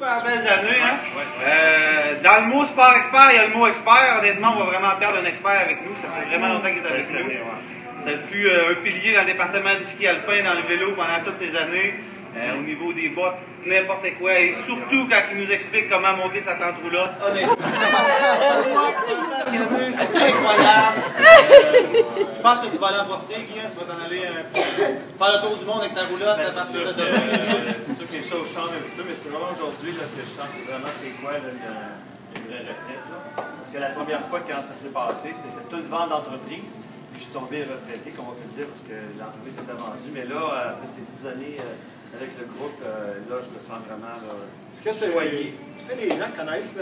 super belles années. Hein? Dans le mot sport expert, il y a le mot expert. Honnêtement, on va vraiment perdre un expert avec nous. Ça fait vraiment longtemps qu'il est avec nous. Ça fut un pilier dans le département du ski alpin, dans le vélo pendant toutes ces années. Au niveau des bottes, n'importe quoi. Et surtout quand il nous explique comment monter sa tente roulotte. Honnêtement. C'est incroyable. Je pense que tu vas aller en profiter, Guy. Tu vas t'en aller faire le tour du monde avec ta roulotte. C'est sûr que les choses changent un petit peu, mais c'est vraiment aujourd'hui que je sens vraiment c'est quoi une vraie retraite. Là. Parce que la première fois quand ça s'est passé, c'était tout vent d'entreprise. Puis je suis tombé retraité, comme on peut dire, parce que l'entreprise était vendue. Mais là, après ces 10 années avec le groupe, là, je me sens vraiment choyé. Est-ce que les gens connaissent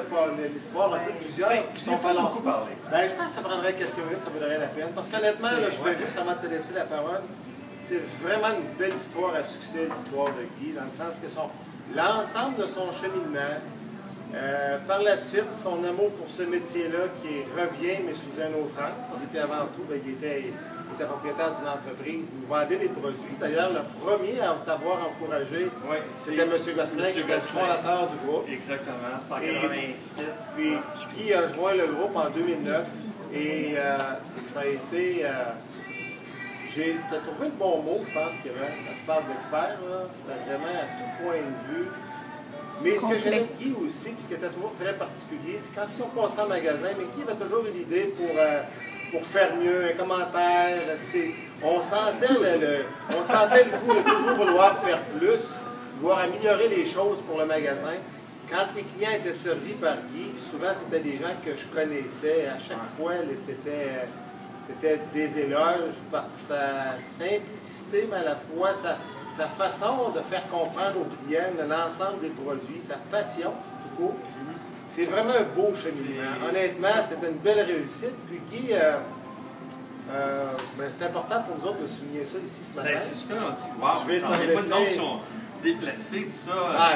l'histoire un peu plusieurs qui sont pas beaucoup parlé. Ben, je pense que ça prendrait quelques minutes, ça vaudrait la peine. Parce qu'honnêtement, je vais juste avant de te laisser la parole. C'est vraiment une belle histoire à succès, l'histoire de Guy, dans le sens que l'ensemble de son cheminement, par la suite, son amour pour ce métier-là qui revient, mais sous un autre angle, parce qu'avant tout, ben, il était propriétaire d'une entreprise, il nous vendait des produits. D'ailleurs, le premier à t'avoir encouragé, c'était M. Gosselin, qui était le fondateur du groupe. Exactement, 186. Puis Guy a rejoint le groupe en 2009 et ça a été... tu as trouvé le bon mot, je pense, Kevin, quand tu parles d'expert, c'était vraiment à tout point de vue. Mais ce que j'aimais de Guy aussi, qui était toujours très particulier, c'est quand si on passait en magasin, mais Guy avait toujours une idée pour faire mieux, un commentaire. On sentait le goût de toujours vouloir faire plus, vouloir améliorer les choses pour le magasin. Quand les clients étaient servis par Guy, souvent c'était des gens que je connaissais, à chaque fois c'était des éloges par sa simplicité, mais à la fois sa façon de faire comprendre aux clients l'ensemble des produits, sa passion, tout court. C'est vraiment un beau cheminement. Honnêtement, c'était une belle réussite. Puis Guy, c'est important pour nous autres de souligner ça ici ce matin. C'est super aussi. Wow, je vais t'en laisser. Pas de noms sont déplacés, tout ça.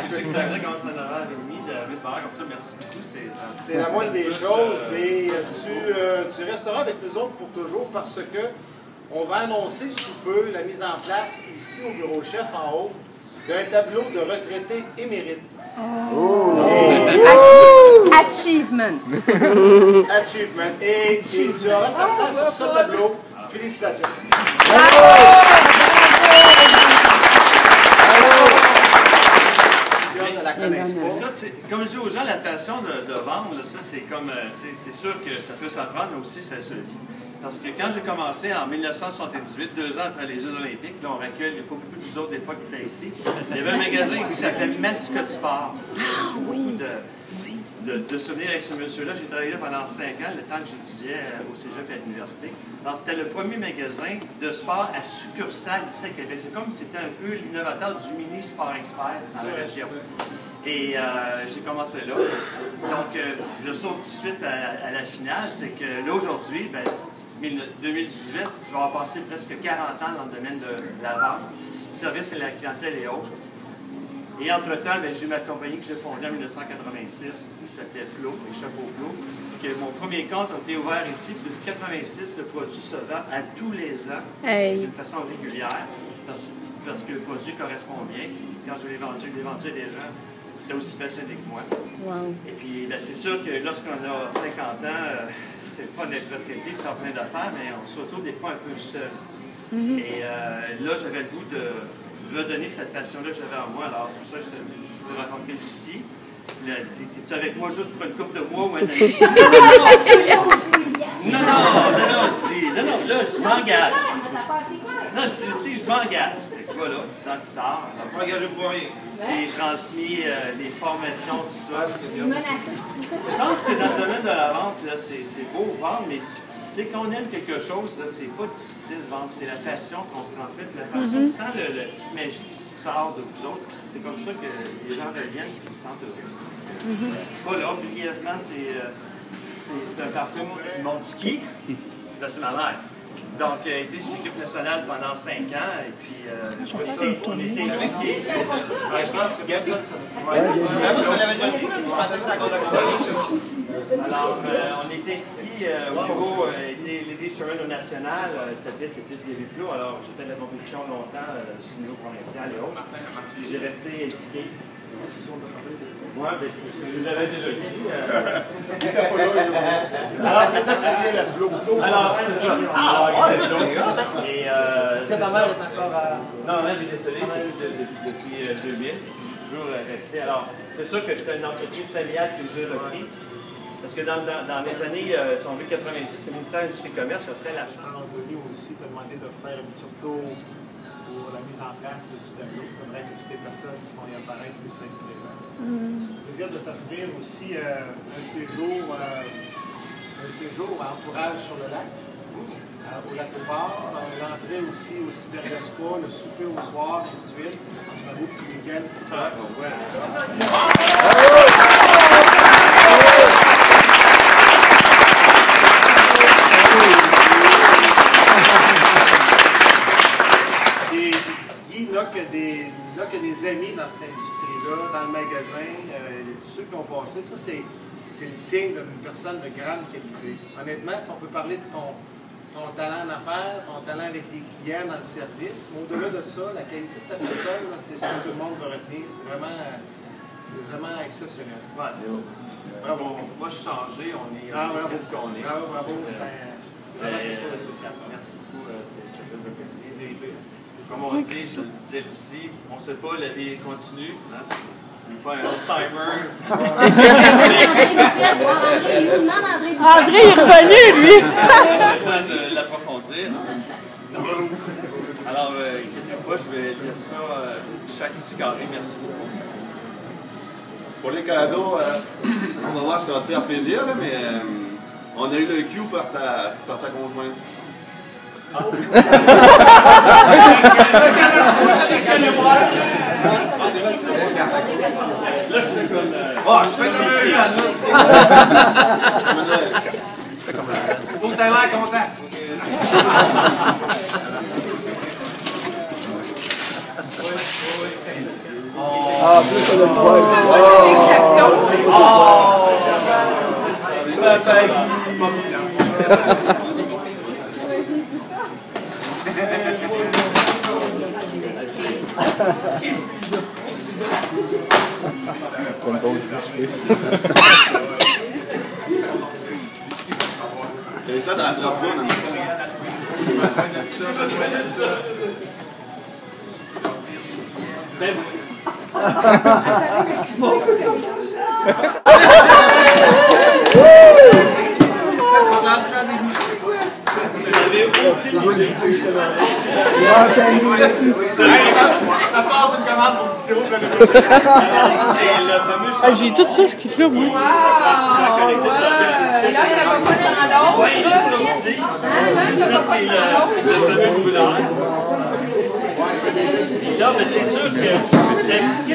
Je sais que ça arrive quand c'est 9h30 de faire comme ça. Merci beaucoup. C'est la moindre des choses. Et tu resteras avec nous autres pour toujours parce que on va annoncer sous peu la mise en place ici au bureau chef en haut d'un tableau de retraités émérites. Achievement. Achievement. Et tu auras ta place sur ce tableau. Félicitations. C'est ça, comme je dis aux gens, la passion de vendre, ça c'est sûr que ça peut s'apprendre, mais aussi ça se vit. Parce que quand j'ai commencé en 1978, 2 ans après les Jeux olympiques, là on recueille, il n'y a pas beaucoup d'autres des fois qui étaient ici, il y avait un magasin ici qui s'appelait Mascotte Sport. J'ai beaucoup de souvenirs avec ce monsieur-là. J'ai travaillé là pendant 5 ans, le temps que j'étudiais au cégep à l'université. Alors c'était le premier magasin de sport à succursale ici à Québec. C'est comme si c'était un peu l'innovateur du mini Sport Expert dans la région. Et j'ai commencé là. Donc je saute tout de suite à la finale, c'est que là aujourd'hui, 2018, je vais avoir passé presque 40 ans dans le domaine de la vente, service à la clientèle et autres. Et entre-temps, j'ai eu ma compagnie que j'ai fondée en 1986, qui s'appelait Flo, les chapeaux Flo. Mon premier compte a été ouvert ici, puis depuis 1986, le produit se vend à tous les ans, d'une façon régulière, parce que le produit correspond bien. Quand je l'ai vendu à des gens qui étaient aussi passionnés que moi. Wow. Et puis, c'est sûr que lorsqu'on a 50 ans, c'est le fun d'être retraité, de faire plein d'affaires, mais on se retrouve des fois un peu seul. Et là, j'avais le goût de redonner cette passion-là que j'avais en moi. Alors, c'est pour ça que je t'ai rencontré ici. Il a dit, es-tu avec moi juste pour une couple de mois ou un an? Non, là, je m'engage. Non, je dis aussi, je m'engage. Voilà, 10 ans plus tard. Pas engagé pour rien. J'ai transmis les formations, tout ça. Je pense que dans le domaine de la vente, c'est beau vendre, mais quand on aime quelque chose, c'est pas difficile de vendre. C'est la passion qu'on se transmet. La passion, sans la petite magie qui sort de vous autres, c'est comme ça que les gens reviennent et ils se sentent heureux. Voilà, brièvement, c'est un parcours du monde ski. Là, c'est ma mère. Donc, elle a été sur l'équipe nationale pendant 5 ans, et puis on était impliqués. Je pense que personne Alors, on était impliqués au niveau des Ladies Children au national, cette piste est plus Guévé-Plot. Alors, j'ai fait de la compétition longtemps sur le niveau provincial et autres. J'ai resté impliqué. Oui, Moi, je l'avais déjà dit. Il était pas là. Alors, c'est là que ça vient le l'eau. Alors, c'est ça. Alors, il y a de l'eau. Et Est-ce que ta mère est encore à... Non, ma mère est décédée depuis 2000. Toujours restée. Alors, c'est sûr que c'était une entreprise familiale que j'ai repris. Parce que dans les années, si on veut, 86, le ministère de l'Industrie et Commerce offrait la chance. Alors, Anthony aussi t'a demandé de faire un petit tour pour la mise en place du tableau. J'aimerais que toutes les personnes qui vont y apparaître puissent être présentes. Plaisir de t'offrir aussi un séjour à entourage sur le lac, au lac au port, l'entrée aussi au Cyberia Spa, le souper au soir, et ainsi de suite. C'est un beau petit week-end. Guy n'a que des amis dans cette industrie-là, dans le magasin, tous ceux qui ont passé, ça c'est le signe d'une personne de grande qualité. Honnêtement, si on peut parler de ton talent en affaires, ton talent avec les clients dans le service, mais au-delà de ça, la qualité de ta personne, c'est ce que tout le monde va retenir. C'est vraiment exceptionnel. Ouais, c'est ça. Bravo. Moi, je suis changé, on est qu'est-ce qu'on est. Bravo, c'est vraiment quelque chose de spécial. Merci beaucoup, c'est très apprécié. Comme on dit, je le disais aussi, on ne sait pas, la vie continue. Hein, il faut un autre timer. André est revenu, lui! Le temps de l'approfondir. Alors, inquiétez pas, je vais dire ça chaque ici carré. Merci beaucoup. Pour les cadeaux, on va voir si ça va te faire plaisir, là, mais on a eu le Q par ta conjointe. Ah oui. Là, je fais comme... Oh, je fais comme un jeune. Tu fais comme un... Faut que t'aies l'air content. Ah, plus ça donne pas. Et ça dans la plateforme. Ça passe une commande pour du sirop. J'ai tout ça, ce kit-là, moi. Wow! Et là, il n'y a pas de sang Oui, j'ai ça aussi. Ça, c'est le fameux boulard. Là, mais c'est sûr que c'est un petit kit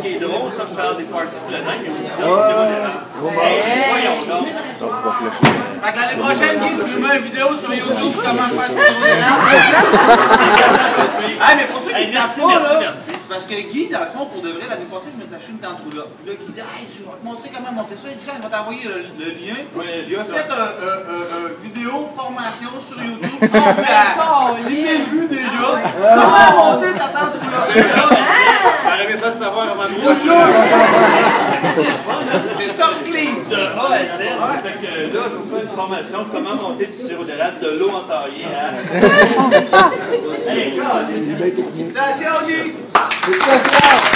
qui est drôle, ça, pour faire des parties plein air, mais aussi pour le sirop d'érable. Voyons donc. Fait que l'année prochaine, Guy, tu nous mets une vidéo sur YouTube comment faire du sirop d'érable. Ah, mais pour ceux qui ne savent pas, là, c'est parce que Guy, dans le fond, pour de vrai, l'année passée, je me suis acheté une tantrouille là. Puis là, Guy dit, hey, je vais te montrer comment monter ça. Il dit, je vais t'envoyer le lien. Oui, il a fait une vidéo formation sur YouTube qui a vu à 10 000 vues déjà. Comment monter ta tantrouille là? J'aurais aimé ça le savoir avant de voir. C'est top clean. De A à Z, ça fait que là, je vous fais une formation comment monter du sirop d'érable de l'eau entaillée à... Allez, ça, Félicitations, Guy! Félicitations!